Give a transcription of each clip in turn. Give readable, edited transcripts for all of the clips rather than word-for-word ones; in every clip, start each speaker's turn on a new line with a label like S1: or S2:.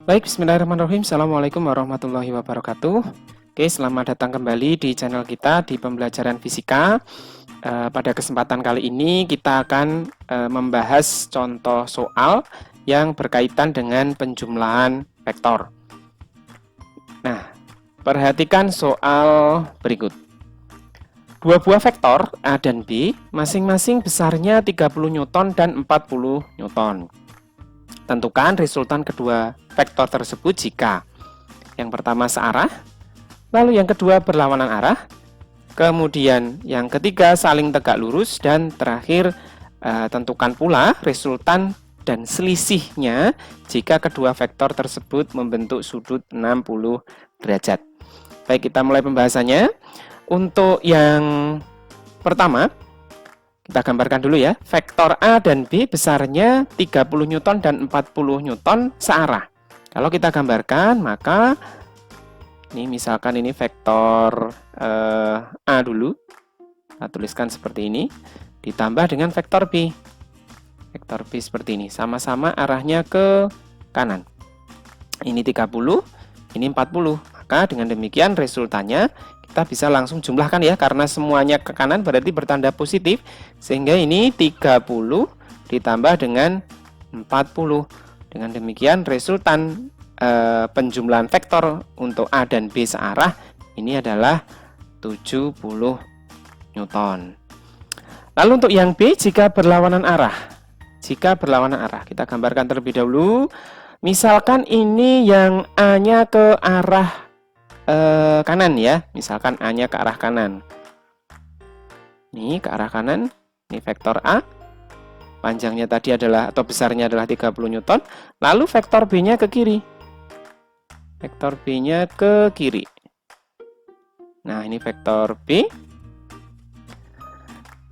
S1: Baik, bismillahirrahmanirrahim. Assalamualaikum warahmatullahi wabarakatuh. Oke, selamat datang kembali di channel kita di pembelajaran fisika. Pada kesempatan kali ini kita akan membahas contoh soal yang berkaitan dengan penjumlahan vektor. Nah, perhatikan soal berikut. Dua buah vektor A dan B masing-masing besarnya 30 Newton dan 40 Newton. Tentukan resultan kedua vektor tersebut jika yang pertama searah, lalu yang kedua berlawanan arah, kemudian yang ketiga saling tegak lurus, dan terakhir tentukan pula resultan dan selisihnya jika kedua vektor tersebut membentuk sudut 60 derajat. Baik, kita mulai pembahasannya. Untuk yang pertama, kita gambarkan dulu ya, vektor A dan B besarnya 30 Newton dan 40 Newton searah. Kalau kita gambarkan, maka ini misalkan ini vektor A dulu, kita tuliskan seperti ini, ditambah dengan vektor B. Vektor B seperti ini, sama-sama arahnya ke kanan. Ini 30, ini 40. Maka dengan demikian resultannya kita bisa langsung jumlahkan ya, karena semuanya ke kanan berarti bertanda positif, sehingga ini 30 ditambah dengan 40. Dengan demikian resultan penjumlahan vektor untuk A dan B searah ini adalah 70 Newton. Lalu untuk yang B jika berlawanan arah. Jika berlawanan arah, kita gambarkan terlebih dahulu. Misalkan ini yang A-nya ke arah kanan ya, misalkan A-nya ke arah kanan. Ini ke arah kanan, ini vektor A. Panjangnya tadi adalah atau besarnya adalah 30 Newton, lalu vektor B-nya ke kiri. Vektor B-nya ke kiri. Nah, ini vektor B.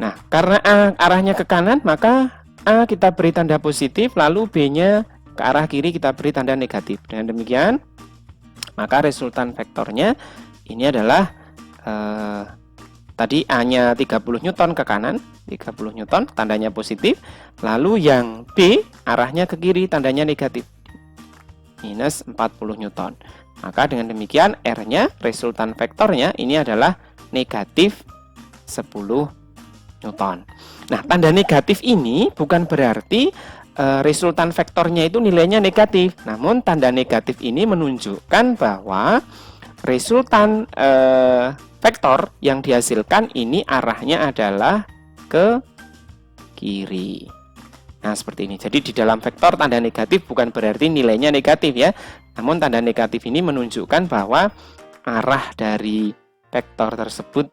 S1: Nah, karena A arahnya ke kanan, maka A kita beri tanda positif, lalu B-nya ke arah kiri kita beri tanda negatif. Dengan demikian, maka resultan vektornya ini adalah tadi A-nya 30 Newton ke kanan, 30 Newton, tandanya positif. Lalu yang B, arahnya ke kiri, tandanya negatif, minus 40 Newton. Maka dengan demikian, R-nya, resultan vektornya, ini adalah negatif 10 Newton. Nah, tanda negatif ini bukan berarti resultan vektornya itu nilainya negatif. Namun, tanda negatif ini menunjukkan bahwa resultan vektor yang dihasilkan ini arahnya adalah ke kiri. Nah, seperti ini. Jadi di dalam vektor tanda negatif bukan berarti nilainya negatif ya. Namun tanda negatif ini menunjukkan bahwa arah dari vektor tersebut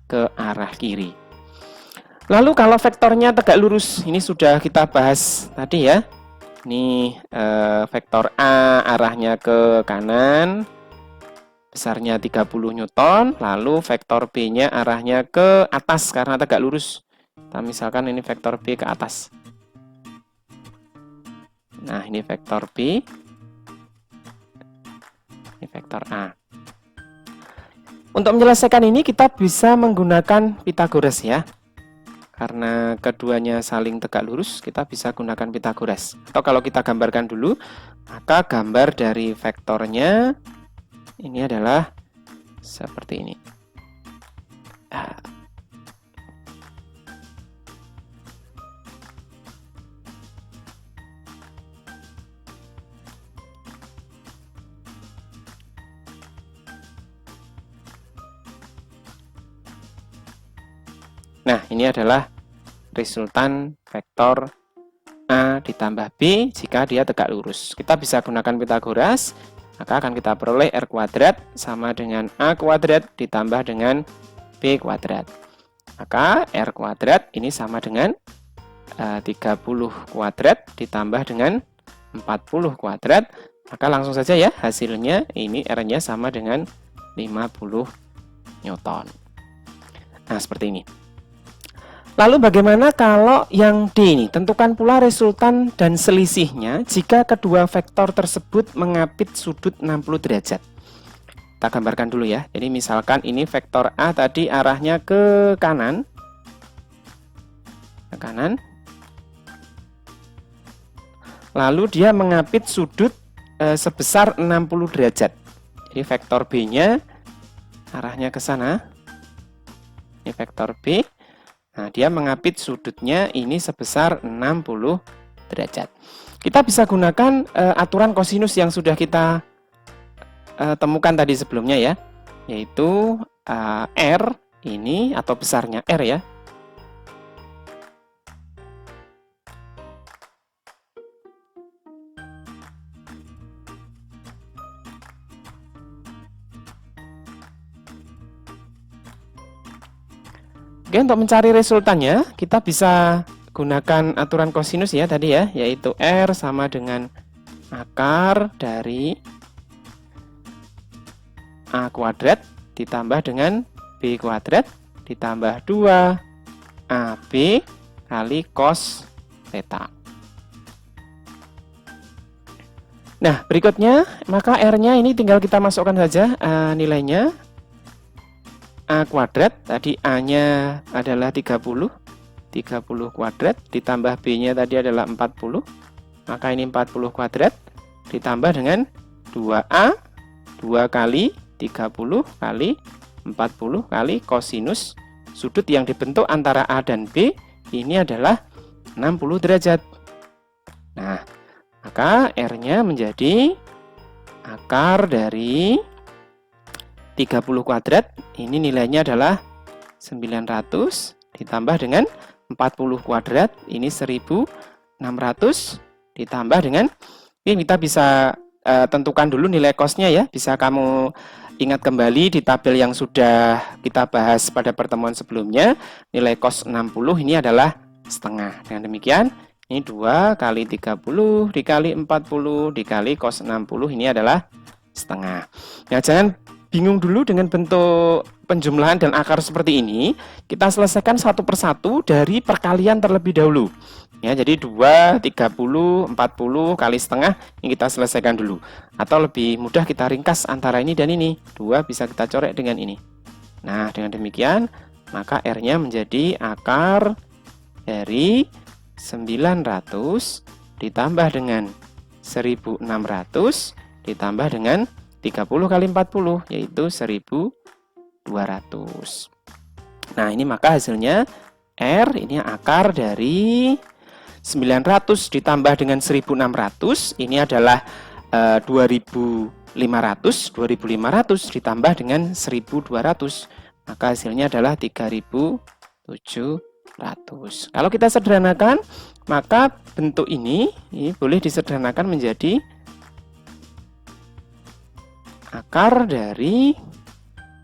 S1: ke arah kiri. Lalu kalau vektornya tegak lurus, ini sudah kita bahas tadi ya. Ini vektor A arahnya ke kanan, besarnya 30 Newton, lalu vektor B-nya arahnya ke atas karena tegak lurus. Kita misalkan ini vektor B ke atas. Nah, ini vektor B. Ini vektor A. Untuk menyelesaikan ini kita bisa menggunakan Pythagoras ya. Karena keduanya saling tegak lurus, kita bisa gunakan Pythagoras. Atau kalau kita gambarkan dulu, maka gambar dari vektornya ini adalah seperti ini. Nah, ini adalah resultan vektor A ditambah B jika dia tegak lurus. Kita bisa gunakan Pythagoras. Maka akan kita peroleh R kuadrat sama dengan A kuadrat ditambah dengan B kuadrat. Maka R kuadrat ini sama dengan 30 kuadrat ditambah dengan 40 kuadrat. Maka langsung saja ya, hasilnya ini R-nya sama dengan 50 Newton. Nah, seperti ini. Lalu bagaimana kalau yang D ini? Tentukan pula resultan dan selisihnya jika kedua vektor tersebut mengapit sudut 60 derajat. Kita gambarkan dulu ya. Jadi misalkan ini vektor A tadi arahnya ke kanan. Ke kanan. Lalu dia mengapit sudut sebesar 60 derajat. Jadi vektor B-nya arahnya ke sana. Ini vektor B. Nah, dia mengapit sudutnya ini sebesar 60 derajat. Kita bisa gunakan aturan kosinus yang sudah kita temukan tadi sebelumnya ya, yaitu R ini atau besarnya R ya. Oke, untuk mencari resultannya, kita bisa gunakan aturan kosinus ya tadi ya, yaitu R sama dengan akar dari A kuadrat ditambah dengan B kuadrat ditambah 2 AB kali cos theta. Nah, berikutnya, maka R-nya ini tinggal kita masukkan saja nilainya. A kuadrat, tadi A-nya adalah 30 kuadrat, ditambah B-nya tadi adalah 40, maka ini 40 kuadrat, ditambah dengan 2A, 2 kali 30 kali 40 kali kosinus sudut yang dibentuk antara A dan B, ini adalah 60 derajat. Nah, maka R-nya menjadi akar dari 30 kuadrat, ini nilainya adalah 900 ditambah dengan 40 kuadrat, ini 1600 ditambah dengan, ini kita bisa tentukan dulu nilai cos-nya ya, bisa kamu ingat kembali di tabel yang sudah kita bahas pada pertemuan sebelumnya, nilai cos 60 ini adalah setengah. Dengan demikian, ini 2 kali 30 dikali 40 dikali cos 60 ini adalah setengah. Nah, jangan bingung dulu dengan bentuk penjumlahan dan akar seperti ini. Kita selesaikan satu persatu dari perkalian terlebih dahulu. Ya, jadi 2, 30, 40 kali setengah ini kita selesaikan dulu. Atau lebih mudah kita ringkas antara ini dan ini. 2 bisa kita coret dengan ini. Nah, dengan demikian, maka R-nya menjadi akar dari 900 ditambah dengan 1600 ditambah dengan 30 kali 40, yaitu 1200. Nah, ini maka hasilnya R, ini akar dari 900 ditambah dengan 1600, ini adalah 2500 ditambah dengan 1200, maka hasilnya adalah 3700. Kalau kita sederhanakan, maka bentuk ini boleh disederhanakan menjadi akar dari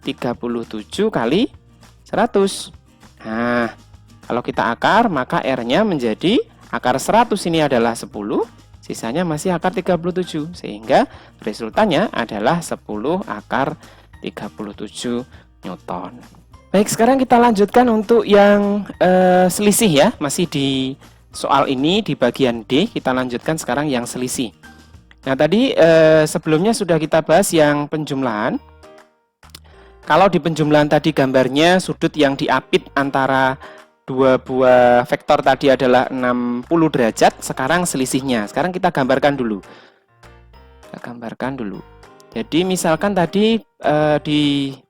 S1: 37 kali 100. Nah, kalau kita akar, maka R-nya menjadi akar 100 ini adalah 10, sisanya masih akar 37, sehingga resultannya adalah 10 akar 37 Newton. Baik, sekarang kita lanjutkan untuk yang selisih ya, masih di soal ini di bagian D, kita lanjutkan sekarang yang selisih. Nah, tadi sebelumnya sudah kita bahas yang penjumlahan. Kalau di penjumlahan tadi gambarnya sudut yang diapit antara dua buah vektor tadi adalah 60 derajat, sekarang selisihnya. Sekarang kita gambarkan dulu. Jadi misalkan tadi di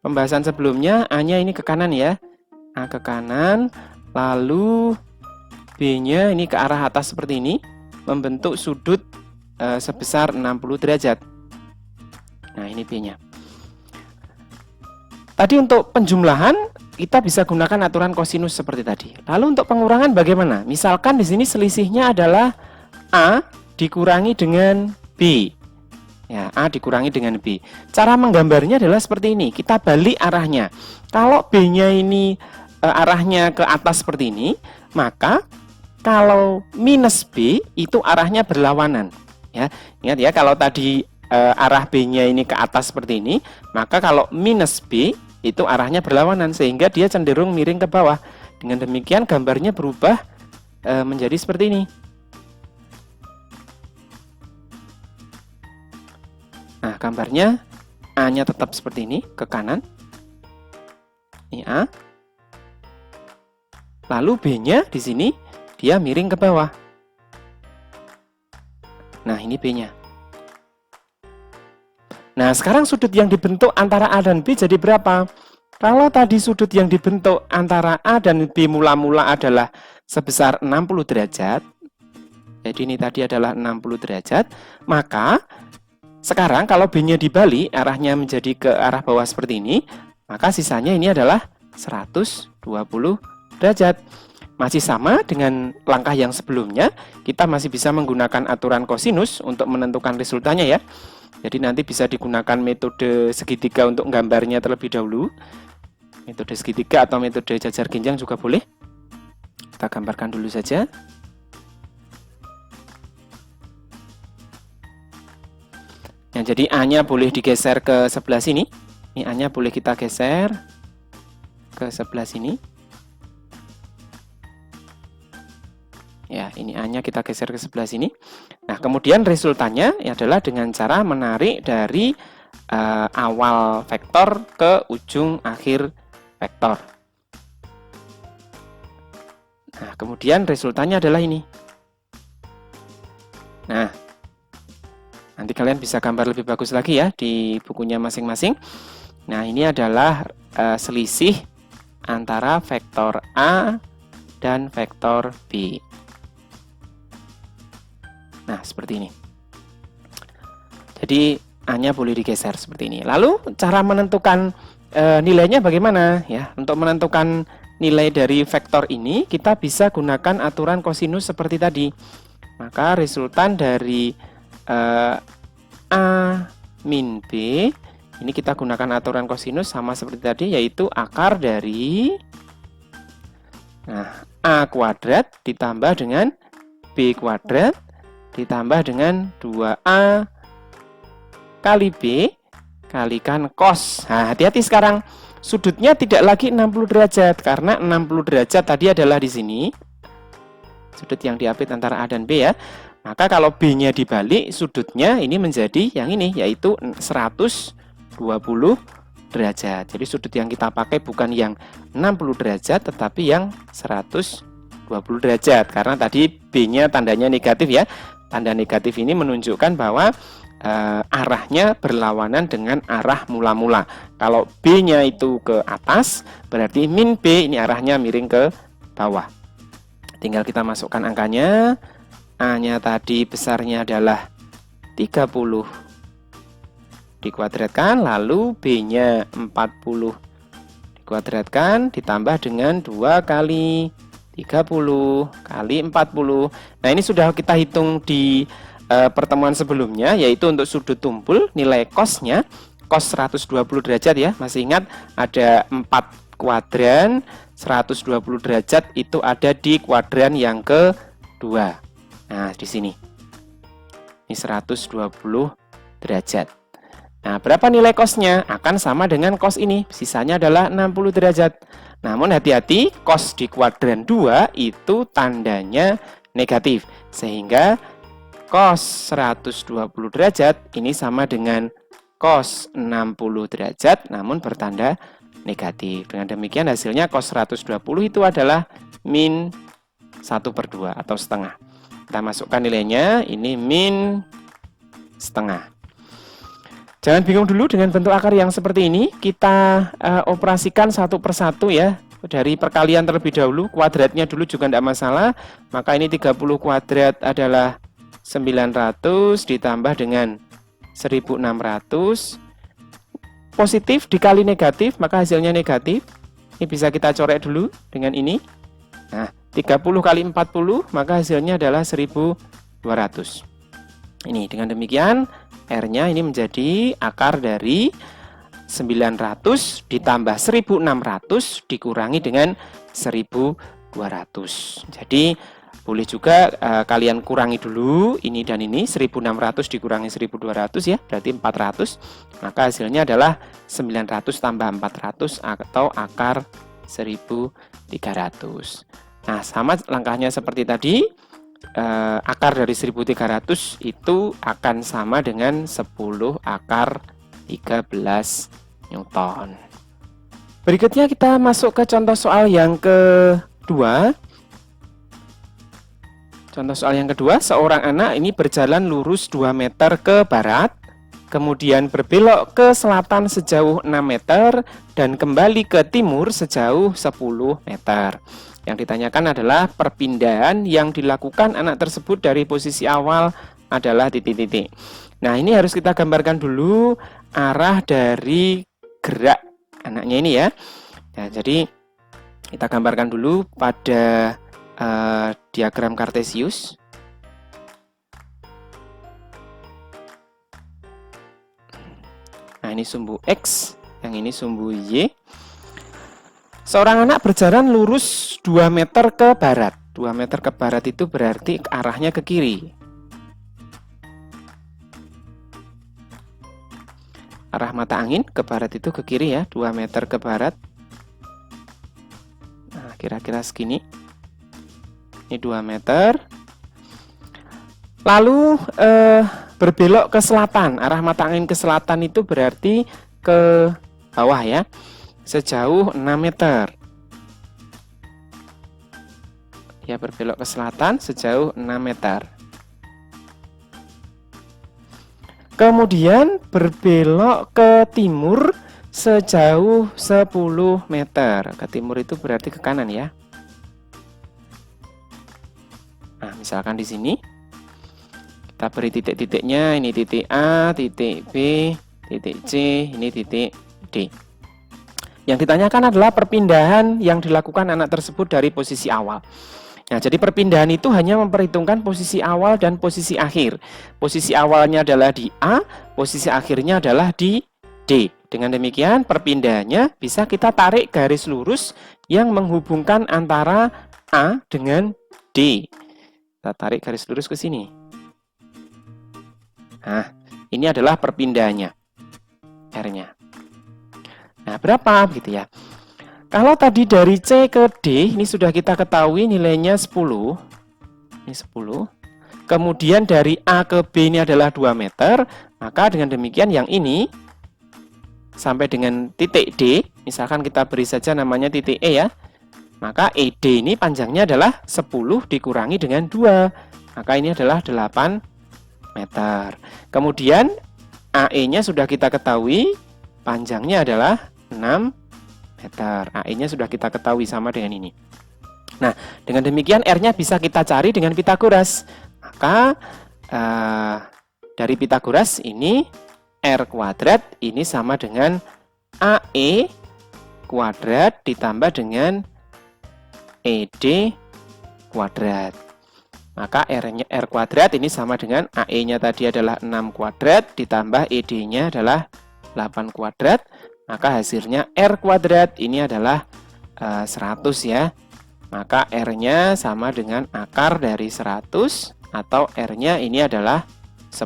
S1: pembahasan sebelumnya A-nya ini ke kanan ya. A ke kanan, lalu B-nya ini ke arah atas seperti ini, membentuk sudut sebesar 60 derajat. Nah, ini B-nya. Tadi untuk penjumlahan kita bisa gunakan aturan kosinus seperti tadi. Lalu untuk pengurangan bagaimana? Misalkan di sini selisihnya adalah A dikurangi dengan B. Ya, A dikurangi dengan B. Cara menggambarnya adalah seperti ini. Kita balik arahnya. Kalau B-nya ini arahnya ke atas seperti ini, maka kalau minus B itu arahnya berlawanan. Ya, ingat ya, kalau tadi arah B-nya ini ke atas seperti ini, maka kalau minus B itu arahnya berlawanan, sehingga dia cenderung miring ke bawah. Dengan demikian gambarnya berubah menjadi seperti ini. Nah, gambarnya A-nya tetap seperti ini, ke kanan. Ini A. Lalu B-nya di sini dia miring ke bawah. Nah, ini B-nya. Nah, sekarang sudut yang dibentuk antara A dan B jadi berapa? Kalau tadi sudut yang dibentuk antara A dan B mula-mula adalah sebesar 60 derajat, jadi ini tadi adalah 60 derajat, maka sekarang kalau B-nya dibalik, arahnya menjadi ke arah bawah seperti ini, maka sisanya ini adalah 120 derajat. Masih sama dengan langkah yang sebelumnya, kita masih bisa menggunakan aturan kosinus untuk menentukan resultannya ya. Jadi nanti bisa digunakan metode segitiga untuk gambarnya terlebih dahulu. Metode segitiga atau metode jajar ginjang juga boleh. Kita gambarkan dulu saja. Nah, jadi A-nya boleh digeser ke sebelah sini. Ini A-nya boleh kita geser ke sebelah sini. Ya, ini A-nya kita geser ke sebelah sini. Nah, kemudian resultannya adalah dengan cara menarik dari awal vektor ke ujung akhir vektor. Nah, kemudian resultannya adalah ini. Nah, nanti kalian bisa gambar lebih bagus lagi ya di bukunya masing-masing. Nah, ini adalah selisih antara vektor A dan vektor B. Nah, seperti ini. Jadi, A-nya boleh digeser seperti ini. Lalu, cara menentukan nilainya bagaimana? Ya, untuk menentukan nilai dari vektor ini, kita bisa gunakan aturan kosinus seperti tadi. Maka, resultan dari A min B, ini kita gunakan aturan kosinus sama seperti tadi, yaitu akar dari A kuadrat ditambah dengan B kuadrat ditambah dengan 2A kali B kalikan cos. Nah, hati-hati sekarang. Sudutnya tidak lagi 60 derajat, karena 60 derajat tadi adalah di sini. Sudut yang diapit antara A dan B ya. Maka kalau B-nya dibalik, sudutnya ini menjadi yang ini, yaitu 120 derajat. Jadi sudut yang kita pakai bukan yang 60 derajat, tetapi yang 120 derajat. Karena tadi B-nya tandanya negatif ya. Tanda negatif ini menunjukkan bahwa arahnya berlawanan dengan arah mula-mula. Kalau B-nya itu ke atas, berarti min B ini arahnya miring ke bawah. Tinggal kita masukkan angkanya. A-nya tadi besarnya adalah 30 dikuadratkan, lalu B-nya 40 dikuadratkan, ditambah dengan 2 kali 30 kali 40. Nah, ini sudah kita hitung di pertemuan sebelumnya, yaitu untuk sudut tumpul, nilai cosnya, cos 120 derajat ya. Masih ingat ada 4 kuadran, 120 derajat itu ada di kuadran yang kedua. Nah, di sini. Ini 120 derajat. Nah, berapa nilai cosnya? Akan sama dengan cos ini. Sisanya adalah 60 derajat. Namun hati-hati, cos di kuadran 2 itu tandanya negatif. Sehingga cos 120 derajat ini sama dengan cos 60 derajat namun bertanda negatif. Dengan demikian hasilnya cos 120 itu adalah min 1/2 atau setengah. Kita masukkan nilainya, ini min setengah. Jangan bingung dulu dengan bentuk akar yang seperti ini. Kita operasikan satu persatu ya. Dari perkalian terlebih dahulu, kuadratnya dulu juga tidak masalah. Maka ini 30 kuadrat adalah 900 ditambah dengan 1600. Positif dikali negatif, maka hasilnya negatif. Ini bisa kita coret dulu dengan ini. Nah, 30 kali 40, maka hasilnya adalah 1200. Ini dengan demikian, R-nya ini menjadi akar dari 900 ditambah 1600 dikurangi dengan 1200. Jadi boleh juga kalian kurangi dulu ini dan ini, 1600 dikurangi 1200 ya, berarti 400. Maka hasilnya adalah 900 tambah 400 atau akar 1300. Nah, sama langkahnya seperti tadi. Akar dari 1300 itu akan sama dengan 10 akar 13 Newton. Berikutnya kita masuk ke contoh soal yang kedua. Contoh soal yang kedua, seorang anak ini berjalan lurus 2 meter ke barat kemudian berbelok ke selatan sejauh 6 meter, dan kembali ke timur sejauh 10 meter. Yang ditanyakan adalah perpindahan yang dilakukan anak tersebut dari posisi awal adalah titik-titik. Nah, ini harus kita gambarkan dulu arah dari gerak anaknya ini ya. Nah, jadi kita gambarkan dulu pada diagram Kartesius. Nah, ini sumbu X, yang ini sumbu Y. Seorang anak berjalan lurus 2 meter ke barat. 2 meter ke barat itu berarti arahnya ke kiri. Arah mata angin ke barat itu ke kiri ya, 2 meter ke barat. Nah, kira-kira segini. Ini 2 meter. Lalu berbelok ke selatan. Arah mata angin ke selatan itu berarti ke bawah ya, sejauh 6 meter. Ya, berbelok ke selatan sejauh 6 meter. Kemudian berbelok ke timur sejauh 10 meter. Ke timur itu berarti ke kanan ya. Nah, misalkan di sini kita beri titik-titiknya, ini titik A, titik B, titik C, ini titik D. Yang ditanyakan adalah perpindahan yang dilakukan anak tersebut dari posisi awal. Nah, jadi perpindahan itu hanya memperhitungkan posisi awal dan posisi akhir. Posisi awalnya adalah di A, posisi akhirnya adalah di D. Dengan demikian, perpindahannya bisa kita tarik garis lurus yang menghubungkan antara A dengan D. Kita tarik garis lurus ke sini. Nah, ini adalah perpindahannya, R-nya. Nah, berapa gitu ya? Kalau tadi dari C ke D, ini sudah kita ketahui nilainya 10. Ini 10. Kemudian dari A ke B ini adalah 2 meter. Maka dengan demikian yang ini sampai dengan titik D, misalkan kita beri saja namanya titik E ya. Maka ED ini panjangnya adalah 10 dikurangi dengan 2. Maka ini adalah 8 meter. Kemudian AE-nya sudah kita ketahui, panjangnya adalah 6 meter. AE-nya sudah kita ketahui sama dengan ini. Nah, dengan demikian R-nya bisa kita cari dengan Pitagoras. Maka dari Pitagoras ini R kuadrat ini sama dengan AE kuadrat ditambah dengan ED kuadrat. Maka R kuadrat ini sama dengan AE-nya tadi adalah 6 kuadrat ditambah ED-nya adalah 8 kuadrat. Maka hasilnya R kuadrat ini adalah 100 ya. Maka R-nya sama dengan akar dari 100 atau R-nya ini adalah 10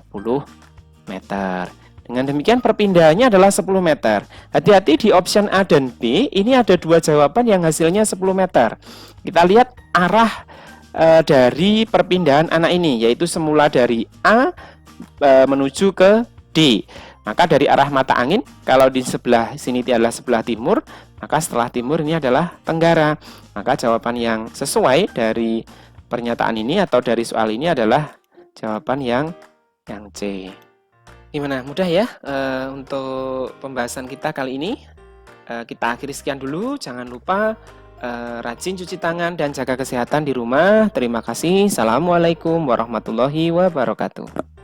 S1: meter. Dengan demikian perpindahannya adalah 10 meter. Hati-hati di option A dan B, ini ada dua jawaban yang hasilnya 10 meter. Kita lihat arah dari perpindahan anak ini, yaitu semula dari A menuju ke D. Maka dari arah mata angin, kalau di sebelah sini adalah sebelah timur, maka setelah timur ini adalah tenggara. Maka jawaban yang sesuai dari pernyataan ini atau dari soal ini adalah jawaban yang C. Gimana? Mudah ya untuk pembahasan kita kali ini. Kita akhiri sekian dulu. Jangan lupa rajin cuci tangan dan jaga kesehatan di rumah. Terima kasih. Assalamualaikum warahmatullahi wabarakatuh.